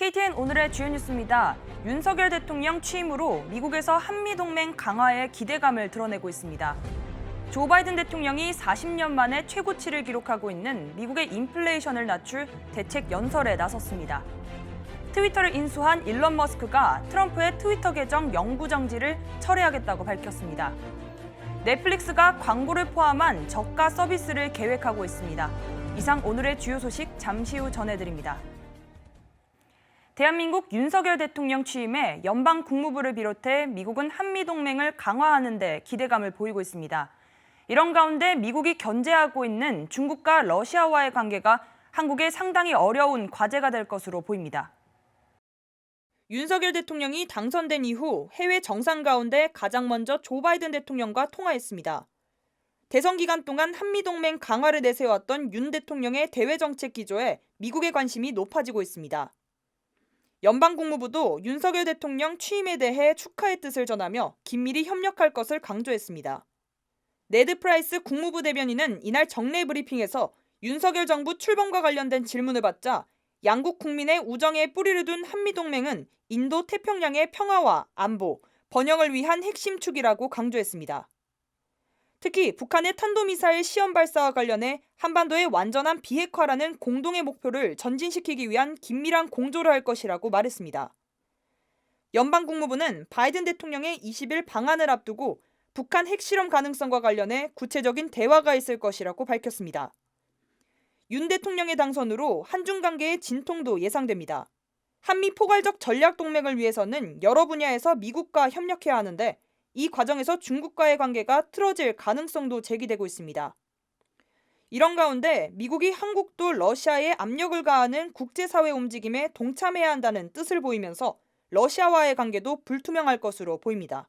KTN 오늘의 주요 뉴스입니다. 윤석열 대통령 취임으로 미국에서 한미동맹 강화에 기대감을 드러내고 있습니다. 조 바이든 대통령이 40년 만에 최고치를 기록하고 있는 미국의 인플레이션을 낮출 대책 연설에 나섰습니다. 트위터를 인수한 일론 머스크가 트럼프의 트위터 계정 영구 정지를 철회하겠다고 밝혔습니다. 넷플릭스가 광고를 포함한 저가 서비스를 계획하고 있습니다. 이상 오늘의 주요 소식 잠시 후 전해드립니다. 대한민국 윤석열 대통령 취임에 연방 국무부를 비롯해 미국은 한미동맹을 강화하는 데 기대감을 보이고 있습니다. 이런 가운데 미국이 견제하고 있는 중국과 러시아와의 관계가 한국에 상당히 어려운 과제가 될 것으로 보입니다. 윤석열 대통령이 당선된 이후 해외 정상 가운데 가장 먼저 조 바이든 대통령과 통화했습니다. 대선 기간 동안 한미동맹 강화를 내세웠던 윤 대통령의 대외 정책 기조에 미국의 관심이 높아지고 있습니다. 연방국무부도 윤석열 대통령 취임에 대해 축하의 뜻을 전하며 긴밀히 협력할 것을 강조했습니다. 네드 프라이스 국무부 대변인은 이날 정례 브리핑에서 윤석열 정부 출범과 관련된 질문을 받자 양국 국민의 우정에 뿌리를 둔 한미동맹은 인도 태평양의 평화와 안보, 번영을 위한 핵심 축이라고 강조했습니다. 특히 북한의 탄도미사일 시험 발사와 관련해 한반도의 완전한 비핵화라는 공동의 목표를 전진시키기 위한 긴밀한 공조를 할 것이라고 말했습니다. 연방국무부는 바이든 대통령의 20일 방한을 앞두고 북한 핵실험 가능성과 관련해 구체적인 대화가 있을 것이라고 밝혔습니다. 윤 대통령의 당선으로 한중 관계의 진통도 예상됩니다. 한미 포괄적 전략 동맹을 위해서는 여러 분야에서 미국과 협력해야 하는데 이 과정에서 중국과의 관계가 틀어질 가능성도 제기되고 있습니다. 이런 가운데 미국이 한국도 러시아에 압력을 가하는 국제사회 움직임에 동참해야 한다는 뜻을 보이면서 러시아와의 관계도 불투명할 것으로 보입니다.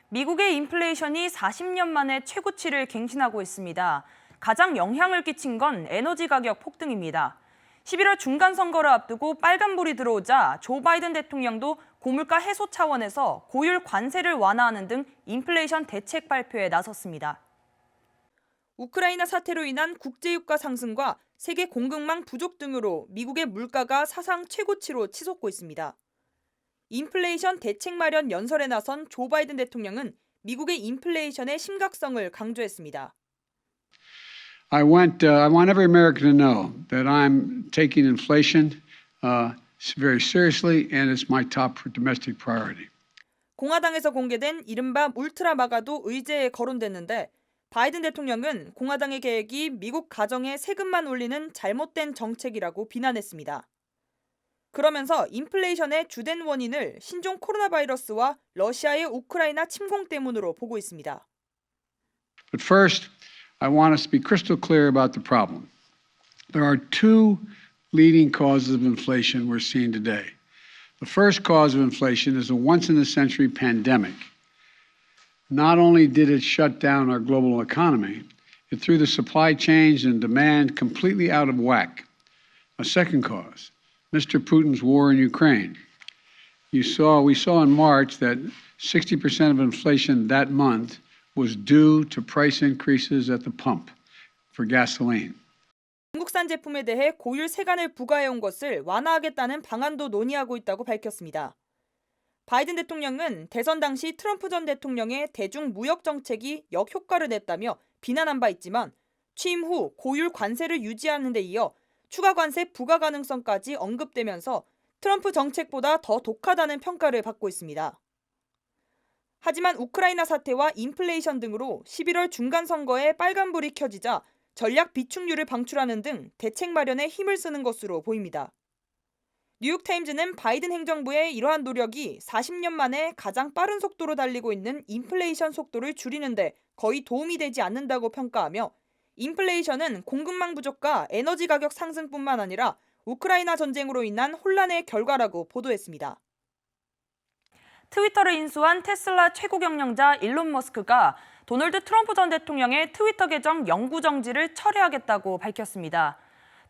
미국의 인플레이션이 40년 만에 최고치를 갱신하고 있습니다. 가장 영향을 끼친 건 에너지 가격 폭등입니다. 11월 중간선거를 앞두고 빨간불이 들어오자 조 바이든 대통령도 고물가 해소 차원에서 고율 관세를 완화하는 등 인플레이션 대책 발표에 나섰습니다. 우크라이나 사태로 인한 국제유가 상승과 세계 공급망 부족 등으로 미국의 물가가 사상 최고치로 치솟고 있습니다. 인플레이션 대책 마련 연설에 나선 조 바이든 대통령은 미국의 인플레이션의 심각성을 강조했습니다. I want every American to know that I'm taking inflation very seriously, and it's my top domestic priority. 공화당에서 공개된 이른바 울트라 마가도 의제에 거론됐는데 바이든 대통령은 공화당의 계획이 미국 가정에 세금만 올리는 잘못된 정책이라고 비난했습니다. 그러면서 인플레이션의 주된 원인을 신종 코로나 바이러스와 러시아의 우크라이나 침공 때문으로 보고 있습니다. But first, I want us to be crystal clear about the problem. There are two leading causes of inflation we're seeing today. The first cause of inflation is a once-in-a-century pandemic. Not only did it shut down our global economy, it threw the supply chains and demand completely out of whack. A second cause, Mr. Putin's war in Ukraine. We saw in March that 60% of inflation that month was due to price increases at the pump for gasoline. 중국산 제품에 대해 고율 세관을 부과해온 것을 완화하겠다는 방안도 논의하고 있다고 밝혔습니다. 바이든 대통령은 대선 당시 트럼프 전 대통령의 대중 무역 정책이 역효과를 냈다며 비난한 바 있지만 취임 후 고율 관세를 유지하는 데 이어 추가 관세 부과 가능성까지 언급되면서 트럼프 정책보다 더 독하다는 평가를 받고 있습니다. 하지만 우크라이나 사태와 인플레이션 등으로 11월 중간선거에 빨간불이 켜지자 전략 비축률을 방출하는 등 대책 마련에 힘을 쓰는 것으로 보입니다. 뉴욕타임즈는 바이든 행정부의 이러한 노력이 40년 만에 가장 빠른 속도로 달리고 있는 인플레이션 속도를 줄이는데 거의 도움이 되지 않는다고 평가하며 인플레이션은 공급망 부족과 에너지 가격 상승뿐만 아니라 우크라이나 전쟁으로 인한 혼란의 결과라고 보도했습니다. 트위터를 인수한 테슬라 최고 경영자 일론 머스크가 도널드 트럼프 전 대통령의 트위터 계정 영구 정지를 철회하겠다고 밝혔습니다.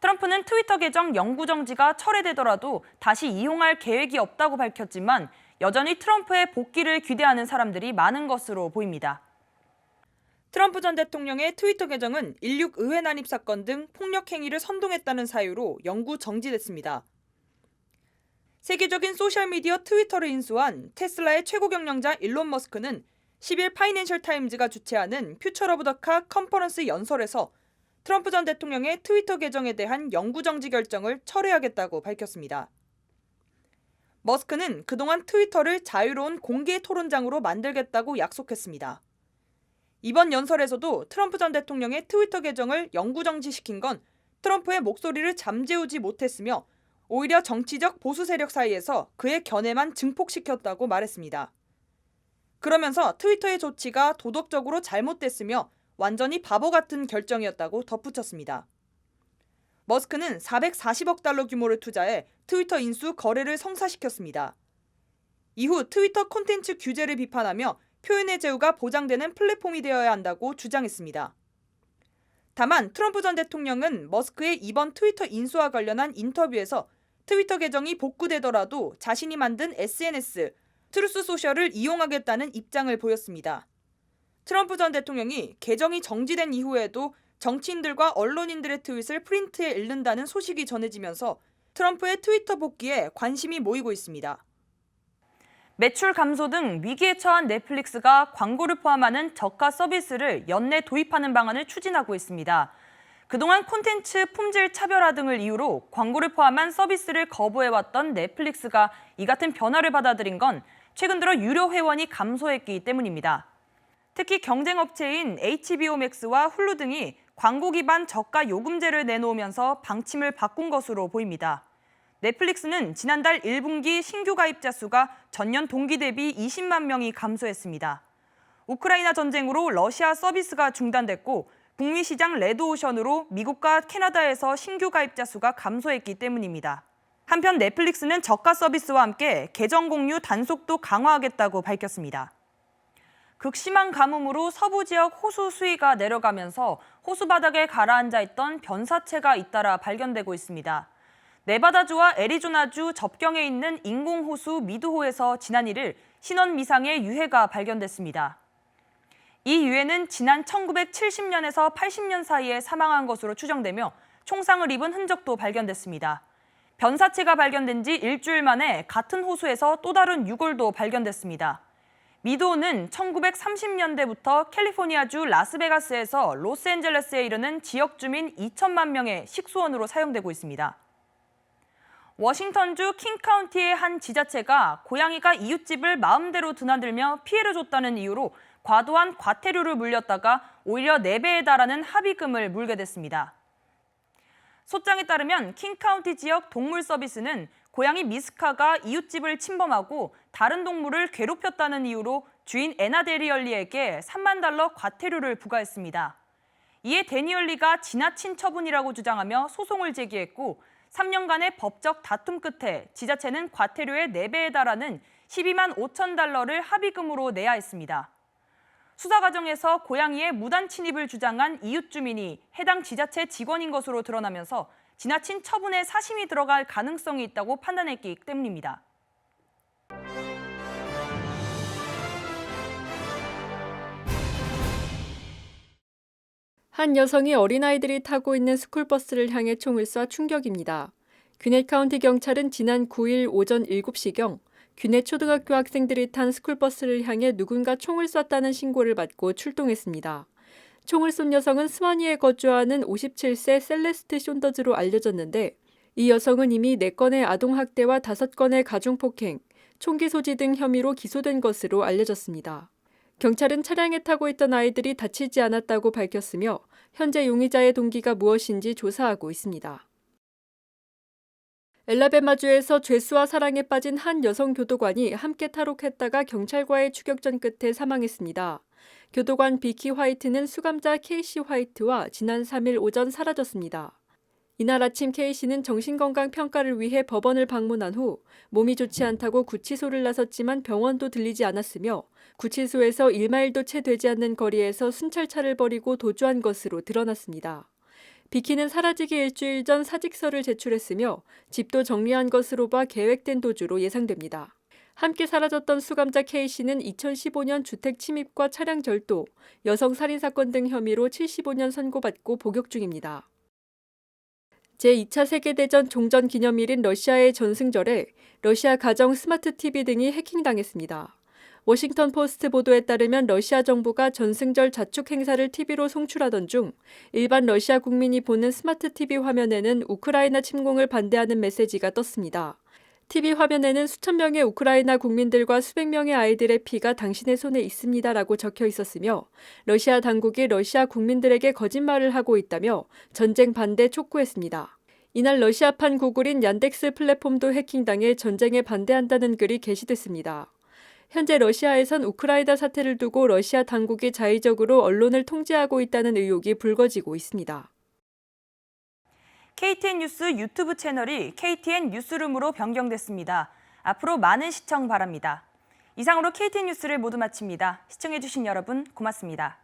트럼프는 트위터 계정 영구 정지가 철회되더라도 다시 이용할 계획이 없다고 밝혔지만 여전히 트럼프의 복귀를 기대하는 사람들이 많은 것으로 보입니다. 트럼프 전 대통령의 트위터 계정은 16 의회 난입 사건 등 폭력 행위를 선동했다는 사유로 영구 정지됐습니다. 세계적인 소셜미디어 트위터를 인수한 테슬라의 최고 경영자 일론 머스크는 10일 파이낸셜 타임즈가 주최하는 퓨처 오브 더 카 컨퍼런스 연설에서 트럼프 전 대통령의 트위터 계정에 대한 영구 정지 결정을 철회하겠다고 밝혔습니다. 머스크는 그동안 트위터를 자유로운 공개 토론장으로 만들겠다고 약속했습니다. 이번 연설에서도 트럼프 전 대통령의 트위터 계정을 영구 정지시킨 건 트럼프의 목소리를 잠재우지 못했으며 오히려 정치적 보수 세력 사이에서 그의 견해만 증폭시켰다고 말했습니다. 그러면서 트위터의 조치가 도덕적으로 잘못됐으며 완전히 바보 같은 결정이었다고 덧붙였습니다. 머스크는 440억 달러 규모를 투자해 트위터 인수 거래를 성사시켰습니다. 이후 트위터 콘텐츠 규제를 비판하며 표현의 자유가 보장되는 플랫폼이 되어야 한다고 주장했습니다. 다만 트럼프 전 대통령은 머스크의 이번 트위터 인수와 관련한 인터뷰에서 트위터 계정이 복구되더라도 자신이 만든 SNS, 트루스 소셜을 이용하겠다는 입장을 보였습니다. 트럼프 전 대통령이 계정이 정지된 이후에도 정치인들과 언론인들의 트윗을 프린트해 읽는다는 소식이 전해지면서 트럼프의 트위터 복귀에 관심이 모이고 있습니다. 매출 감소 등 위기에 처한 넷플릭스가 광고를 포함하는 저가 서비스를 연내 도입하는 방안을 추진하고 있습니다. 그동안 콘텐츠 품질 차별화 등을 이유로 광고를 포함한 서비스를 거부해왔던 넷플릭스가 이 같은 변화를 받아들인 건 최근 들어 유료 회원이 감소했기 때문입니다. 특히 경쟁업체인 HBO Max와 훌루 등이 광고 기반 저가 요금제를 내놓으면서 방침을 바꾼 것으로 보입니다. 넷플릭스는 지난달 1분기 신규 가입자 수가 전년 동기 대비 20만 명이 감소했습니다. 우크라이나 전쟁으로 러시아 서비스가 중단됐고 북미 시장 레드오션으로 미국과 캐나다에서 신규 가입자 수가 감소했기 때문입니다. 한편 넷플릭스는 저가 서비스와 함께 계정 공유 단속도 강화하겠다고 밝혔습니다. 극심한 가뭄으로 서부 지역 호수 수위가 내려가면서 호수 바닥에 가라앉아 있던 변사체가 잇따라 발견되고 있습니다. 네바다주와 애리조나주 접경에 있는 인공호수 미드호에서 지난 1일 신원 미상의 유해가 발견됐습니다. 이 유해는 지난 1970년에서 80년 사이에 사망한 것으로 추정되며 총상을 입은 흔적도 발견됐습니다. 변사체가 발견된 지 일주일 만에 같은 호수에서 또 다른 유골도 발견됐습니다. 미드호는 1930년대부터 캘리포니아주 라스베가스에서 로스앤젤레스에 이르는 지역 주민 2천만 명의 식수원으로 사용되고 있습니다. 워싱턴주 킹카운티의 한 지자체가 고양이가 이웃집을 마음대로 드나들며 피해를 줬다는 이유로 과도한 과태료를 물렸다가 오히려 4배에 달하는 합의금을 물게 됐습니다. 소장에 따르면 킹카운티 지역 동물 서비스는 고양이 미스카가 이웃집을 침범하고 다른 동물을 괴롭혔다는 이유로 주인 애나 데니얼리에게 3만 달러 과태료를 부과했습니다. 이에 데니얼리가 지나친 처분이라고 주장하며 소송을 제기했고 3년간의 법적 다툼 끝에 지자체는 과태료의 4배에 달하는 12만 5천 달러를 합의금으로 내야 했습니다. 수사 과정에서 고양이의 무단 침입을 주장한 이웃 주민이 해당 지자체 직원인 것으로 드러나면서 지나친 처분에 사심이 들어갈 가능성이 있다고 판단했기 때문입니다. 한 여성이 어린아이들이 타고 있는 스쿨버스를 향해 총을 쏴 충격입니다. 귀넷 카운티 경찰은 지난 9일 오전 7시경 귀넷 초등학교 학생들이 탄 스쿨버스를 향해 누군가 총을 쐈다는 신고를 받고 출동했습니다. 총을 쏜 여성은 스와니에 거주하는 57세 셀레스트 숀더즈로 알려졌는데 이 여성은 이미 4건의 아동학대와 5건의 가중폭행, 총기 소지 등 혐의로 기소된 것으로 알려졌습니다. 경찰은 차량에 타고 있던 아이들이 다치지 않았다고 밝혔으며 현재 용의자의 동기가 무엇인지 조사하고 있습니다. 엘라베마주에서 죄수와 사랑에 빠진 한 여성 교도관이 함께 탈옥했다가 경찰과의 추격전 끝에 사망했습니다. 교도관 비키 화이트는 수감자 케이시 화이트와 지난 3일 오전 사라졌습니다. 이날 아침 케이시는 정신건강 평가를 위해 법원을 방문한 후 몸이 좋지 않다고 구치소를 나섰지만 병원도 들리지 않았으며 구치소에서 1마일도 채 되지 않는 거리에서 순찰차를 벌이고 도주한 것으로 드러났습니다. 비키는 사라지기 일주일 전 사직서를 제출했으며 집도 정리한 것으로 봐 계획된 도주로 예상됩니다. 함께 사라졌던 수감자 K씨는 2015년 주택 침입과 차량 절도, 여성 살인 사건 등 혐의로 75년 선고받고 복역 중입니다. 제2차 세계대전 종전 기념일인 러시아의 전승절에 러시아 가정 스마트 TV 등이 해킹당했습니다. 워싱턴 포스트 보도에 따르면 러시아 정부가 전승절 자축 행사를 TV로 송출하던 중 일반 러시아 국민이 보는 스마트 TV 화면에는 우크라이나 침공을 반대하는 메시지가 떴습니다. TV 화면에는 수천 명의 우크라이나 국민들과 수백 명의 아이들의 피가 당신의 손에 있습니다라고 적혀 있었으며 러시아 당국이 러시아 국민들에게 거짓말을 하고 있다며 전쟁 반대 촉구했습니다. 이날 러시아판 구글인 얀덱스 플랫폼도 해킹당해 전쟁에 반대한다는 글이 게시됐습니다. 현재 러시아에선 우크라이나 사태를 두고 러시아 당국이 자의적으로 언론을 통제하고 있다는 의혹이 불거지고 있습니다. KTN 뉴스 유튜브 채널이 KTN 뉴스룸으로 변경됐습니다. 앞으로 많은 시청 바랍니다. 이상으로 KTN 뉴스를 모두 마칩니다. 시청해주신 여러분 고맙습니다.